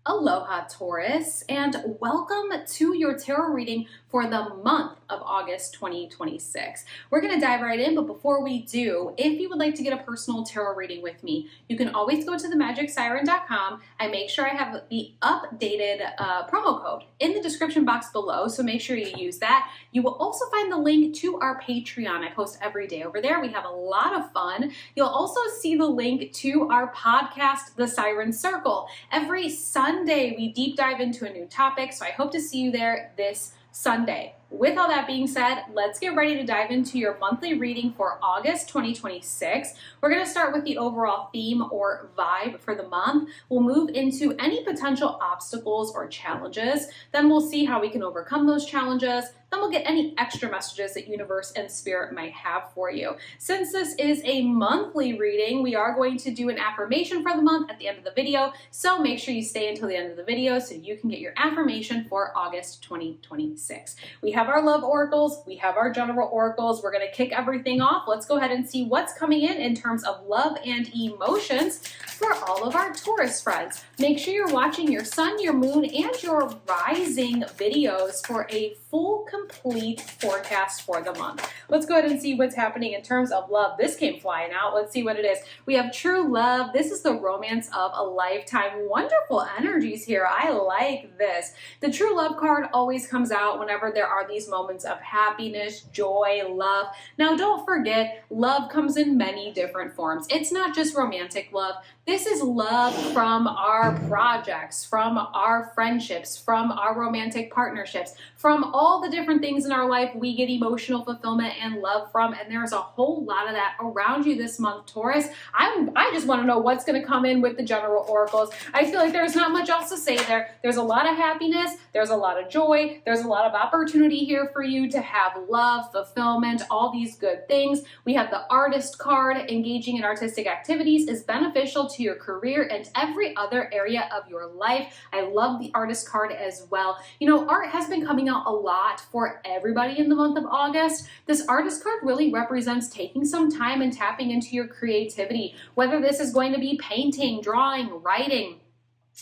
Aloha Taurus, and welcome to your tarot reading for the month of August 2026. We're going to dive right in, but before we do, if you would like to get a personal tarot reading with me, you can always go to themagicsiren.com. I make sure I have the updated promo code in the description box below, so make sure you use that. You will also find the link to our Patreon. I post every day over there. We have a lot of fun. You'll also see the link to our podcast, The Siren Circle. Every Sunday, we deep dive into a new topic, so I hope to see you there this Sunday. With all that being said, let's get ready to dive into your monthly reading for August 2026. We're going to start with the overall theme or vibe for the month. We'll move into any potential obstacles or challenges. Then we'll see how we can overcome those challenges. Then we'll get any extra messages that universe and spirit might have for you. Since this is a monthly reading, we are going to do an affirmation for the month at the end of the video. So make sure you stay until the end of the video so you can get your affirmation for August 2026. We have our love oracles, we have our general oracles. We're going to kick everything off. Let's go ahead and see what's coming in terms of love and emotions for all of our Taurus friends. Make sure you're watching your sun, your moon, and your rising videos for a full complete forecast for the month. Let's go ahead and see what's happening in terms of love. This came flying out. Let's see what it is. We have true love. This is the romance of a lifetime. Wonderful energies here. I like this. The true love card always comes out whenever there are these moments of happiness, joy, love. Now, don't forget, love comes in many different forms. It's not just romantic love. This is love from our projects, from our friendships, from our romantic partnerships, from all the different things in our life we get emotional fulfillment and love from, and there's a whole lot of that around you this month, Taurus. I just want to know what's going to come in with the general oracles. I feel like there's not much else to say there. There's a lot of happiness, there's a lot of joy, there's a lot of opportunity here for you to have love, fulfillment, all these good things. We have the artist card. Engaging in artistic activities is beneficial to your career and every other area of your life. I love the artist card as well. You know, art has been coming out a lot for everybody in the month of August. This artist card really represents taking some time and tapping into your creativity, whether this is going to be painting, drawing, writing,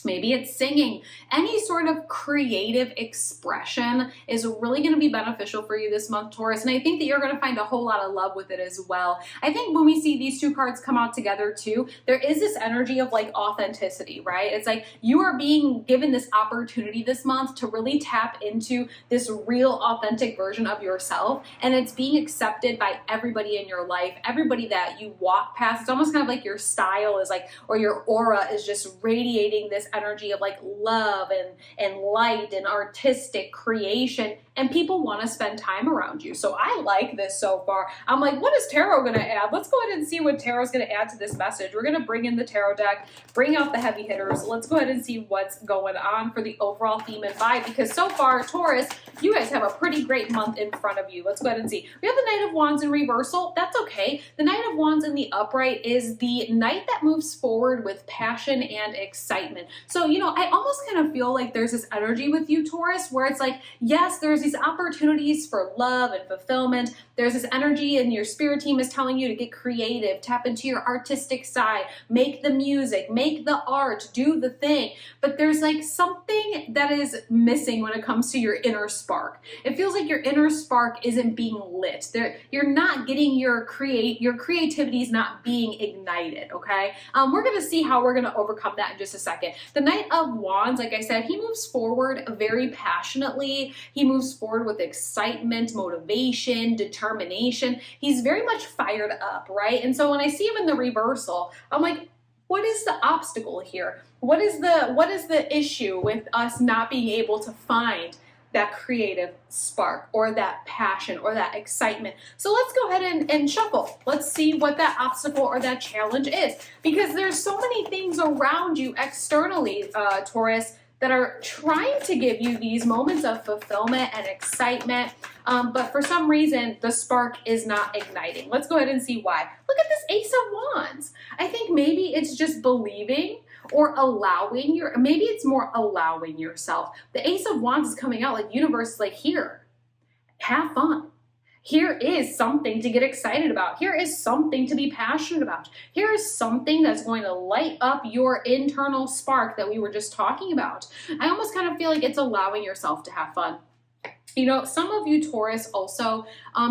maybe it's singing. Any sort of creative expression is really going to be beneficial for you this month, Taurus. And I think that you're going to find a whole lot of love with it as well. I think when we see these two cards come out together too, there is this energy of like authenticity, right? It's like you are being given this opportunity this month to really tap into this real authentic version of yourself. And it's being accepted by everybody in your life, everybody that you walk past. It's almost kind of like your style is like, or your aura is just radiating this energy of like love and light and artistic creation, and people want to spend time around you. So I like this so far. I'm like, what is tarot going to add? Let's go ahead and see what tarot's going to add to this message. We're going to bring in the tarot deck, bring out the heavy hitters. Let's go ahead and see what's going on for the overall theme and vibe, because so far, Taurus, you guys have a pretty great month in front of you. Let's go ahead and see. We have the Knight of Wands in reversal. That's okay. The Knight of Wands in the upright is the knight that moves forward with passion and excitement. So, you know, I almost kind of feel like there's this energy with you, Taurus, where it's like, yes, there's these opportunities for love and fulfillment. There's this energy and your spirit team is telling you to get creative, tap into your artistic side, make the music, make the art, do the thing. But there's like something that is missing when it comes to your inner spark. It feels like your inner spark isn't being lit. You're not getting your creativity is not being ignited, okay? We're going to see how we're going to overcome that in just a second. The Knight of Wands, like I said, he moves forward very passionately. He moves forward with excitement, motivation, determination. He's very much fired up, right? And so when I see him in the reversal, I'm like, what is the obstacle here? What is the issue with us not being able to find that creative spark or that passion or that excitement? So let's go ahead and shuffle. Let's see what that obstacle or that challenge is, because there's so many things around you externally, Taurus, that are trying to give you these moments of fulfillment and excitement, but for some reason the spark is not igniting. Let's go ahead and see why. Look at this Ace of Wands. I think maybe it's just believing or allowing maybe it's more allowing yourself. The Ace of Wands is coming out like universe is like, here, have fun. Here is something to get excited about. Here is something to be passionate about. Here is something that's going to light up your internal spark that we were just talking about. I almost kind of feel like it's allowing yourself to have fun. You know, some of you Taurus also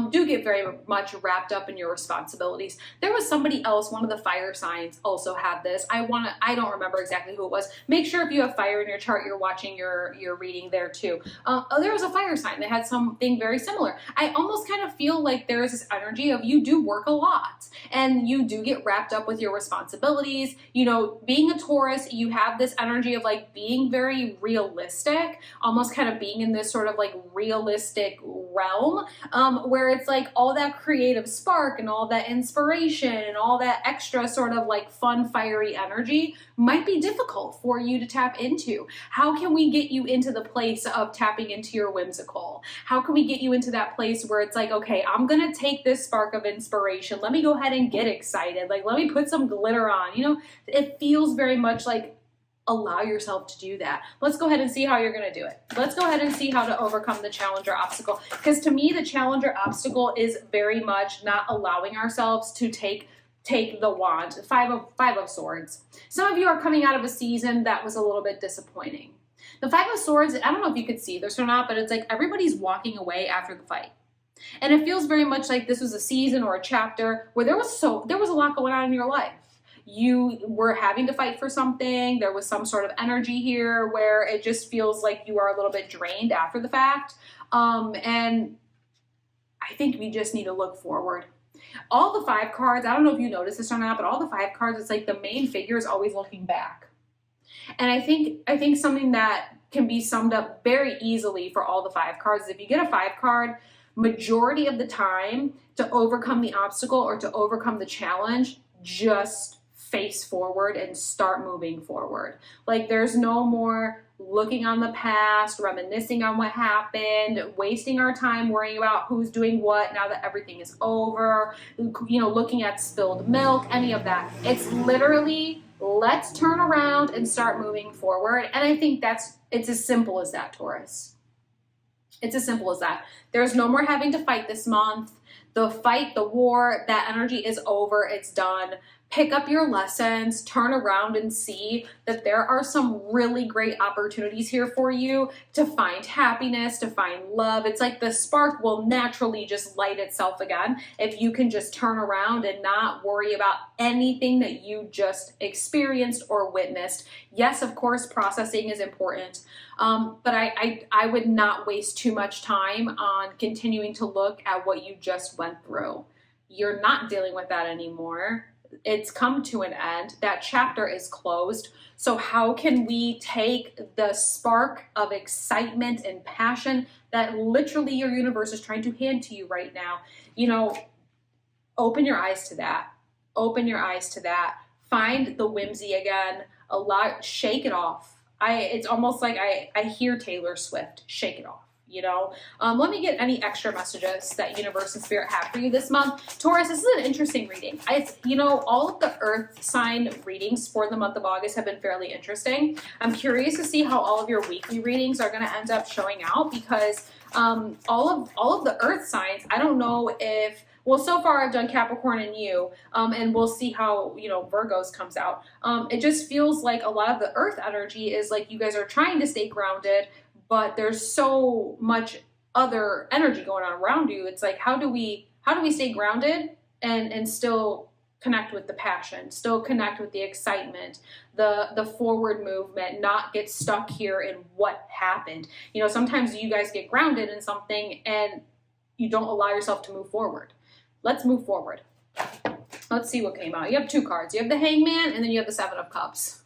do get very much wrapped up in your responsibilities. There was somebody else, one of the fire signs also had this. I don't remember exactly who it was. Make sure if you have fire in your chart, you're watching your reading there too. There was a fire sign that had something very similar. I almost kind of feel like there is this energy of you do work a lot and you do get wrapped up with your responsibilities. You know, being a Taurus, you have this energy of like being very realistic, almost kind of being in this sort of like realistic realm where it's like all that creative spark and all that inspiration and all that extra sort of like fun, fiery energy might be difficult for you to tap into. How can we get you into the place of tapping into your whimsical? How can we get you into that place where it's like, okay, I'm going to take this spark of inspiration. Let me go ahead and get excited. Like, let me put some glitter on. You know, it feels very much like allow yourself to do that. Let's go ahead and see how you're going to do it. Let's go ahead and see how to overcome the challenger obstacle. Because to me, the challenger obstacle is very much not allowing ourselves to take the wand. Five of Swords. Some of you are coming out of a season that was a little bit disappointing. The Five of Swords, I don't know if you could see this or not, but it's like everybody's walking away after the fight. And it feels very much like this was a season or a chapter where there was a lot going on in your life. You were having to fight for something. There was some sort of energy here where it just feels like you are a little bit drained after the fact. And I think we just need to look forward. All the 5 cards, I don't know if you noticed this or not, but all the 5 cards, it's like the main figure is always looking back. And I think something that can be summed up very easily for all the 5 cards is if you get a 5 card, majority of the time to overcome the obstacle or to overcome the challenge, just face forward and start moving forward. Like there's no more looking on the past, reminiscing on what happened, wasting our time worrying about who's doing what now that everything is over, you know, looking at spilled milk, any of that. It's literally let's turn around and start moving forward. And I think it's as simple as that, Taurus. It's as simple as that. There's no more having to fight this month. The fight, the war, that energy is over. It's done. Pick up your lessons, turn around and see that there are some really great opportunities here for you to find happiness, to find love. It's like the spark will naturally just light itself again if you can just turn around and not worry about anything that you just experienced or witnessed. Yes, of course, processing is important, but I would not waste too much time on continuing to look at what you just went through. You're not dealing with that anymore. It's come to an end. That chapter is closed. So how can we take the spark of excitement and passion that literally your universe is trying to hand to you right now? You know, open your eyes to that. Open your eyes to that. Find the whimsy again. Shake it off. It's almost like I hear Taylor Swift. Shake it off. You know, let me get any extra messages that Universe and Spirit have for you this month. Taurus, this is an interesting reading. You know, all of the Earth sign readings for the month of August have been fairly interesting. I'm curious to see how all of your weekly readings are going to end up showing out because all of the Earth signs, I don't know if, well, so far I've done Capricorn and you, and we'll see how, you know, Virgos comes out. It just feels like a lot of the Earth energy is like you guys are trying to stay grounded, but there's so much other energy going on around you. It's like, how do we stay grounded and still connect with the passion, still connect with the excitement, the forward movement, not get stuck here in what happened. You know, sometimes you guys get grounded in something and you don't allow yourself to move forward. Let's move forward. Let's see what came out. You have 2 cards. You have the Hangman and then you have the 7 of Cups.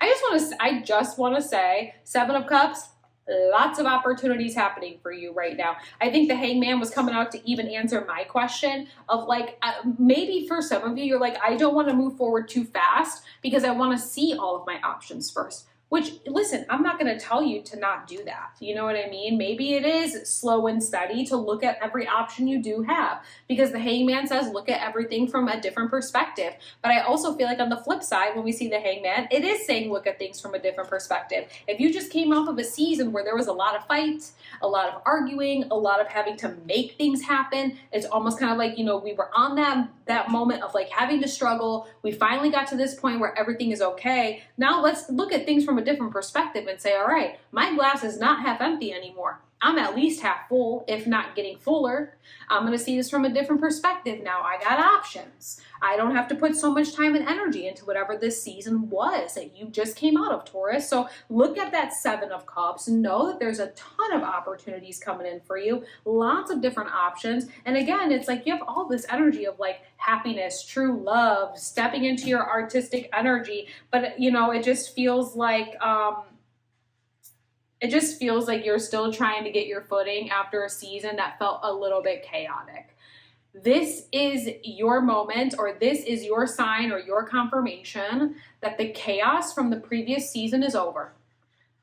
I just want to say 7 of Cups, lots of opportunities happening for you right now. I think the Hangman was coming out to even answer my question of like, maybe for some of you, you're like, I don't want to move forward too fast because I want to see all of my options first. Which, listen, I'm not going to tell you to not do that. You know what I mean? Maybe it is slow and steady to look at every option you do have, because the hangman says look at everything from a different perspective. But I also feel like on the flip side, when we see the hangman, it is saying look at things from a different perspective. If you just came off of a season where there was a lot of fights, a lot of arguing, a lot of having to make things happen, it's almost kind of like, you know, we were on that moment of like having to struggle. We finally got to this point where everything is okay. Now let's look at things from a different perspective and say, all right, my glass is not half empty anymore. I'm at least half full, if not getting fuller. I'm going to see this from a different perspective now. I got options. I don't have to put so much time and energy into whatever this season was that you just came out of, Taurus. So look at that Seven of Cups and know that there's a ton of opportunities coming in for you, lots of different options. And again, it's like you have all this energy of like happiness, true love, stepping into your artistic energy. But, you know, it just feels like, you're still trying to get your footing after a season that felt a little bit chaotic. This is your moment, or this is your sign or your confirmation that the chaos from the previous season is over.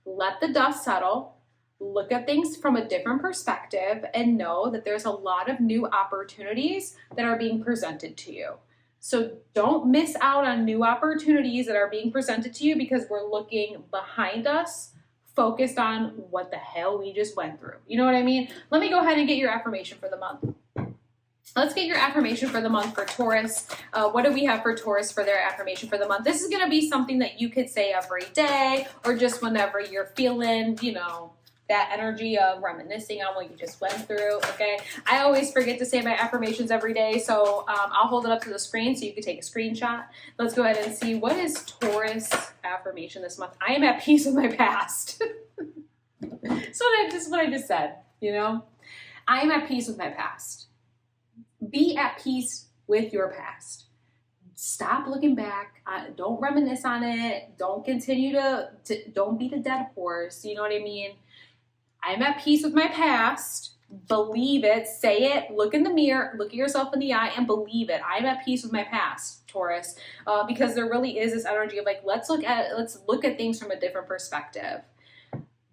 Let the dust settle, look at things from a different perspective, and know that there's a lot of new opportunities that are being presented to you. So don't miss out on new opportunities that are being presented to you because we're looking behind us, focused on what the hell we just went through. You know what I mean? Let me go ahead and get your affirmation for the month. Let's get your affirmation for the month for Taurus. What do we have for Taurus for their affirmation for the month? This is going to be something that you could say every day or just whenever you're feeling, you know, that energy of reminiscing on what you just went through, okay? I always forget to say my affirmations every day, so I'll hold it up to the screen so you can take a screenshot. Let's go ahead and see, what is Taurus affirmation this month? I am at peace with my past. So what I just said, you know? I am at peace with my past. Be at peace with your past. Stop looking back. Don't reminisce on it. Don't continue don't beat a dead horse. You know what I mean? I'm at peace with my past. Believe it. Say it. Look in the mirror. Look at yourself in the eye and believe it. I'm at peace with my past, Taurus, because there really is this energy of like, let's look at things from a different perspective.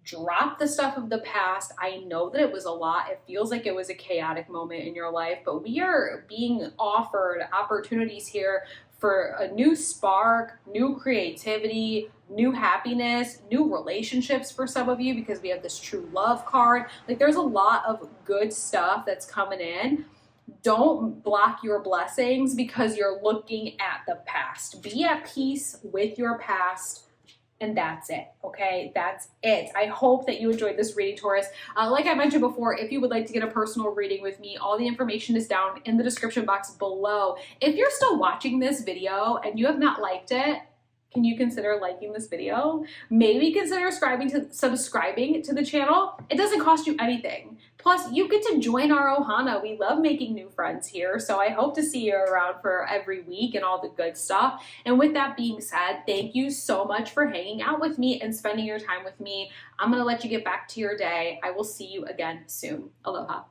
Drop the stuff of the past. I know that it was a lot. It feels like it was a chaotic moment in your life, but we are being offered opportunities here for a new spark, new creativity, new happiness, new relationships for some of you because we have this true love card. Like there's a lot of good stuff that's coming in. Don't block your blessings because you're looking at the past. Be at peace with your past. And that's it, okay? That's it. I hope that you enjoyed this reading, Taurus. Like I mentioned before, if you would like to get a personal reading with me, all the information is down in the description box below. If you're still watching this video and you have not liked it, can you consider liking this video? Maybe consider subscribing to the channel. It doesn't cost you anything. Plus, you get to join our Ohana. We love making new friends here, so I hope to see you around for every week and all the good stuff. And with that being said, thank you so much for hanging out with me and spending your time with me. I'm going to let you get back to your day. I will see you again soon. Aloha.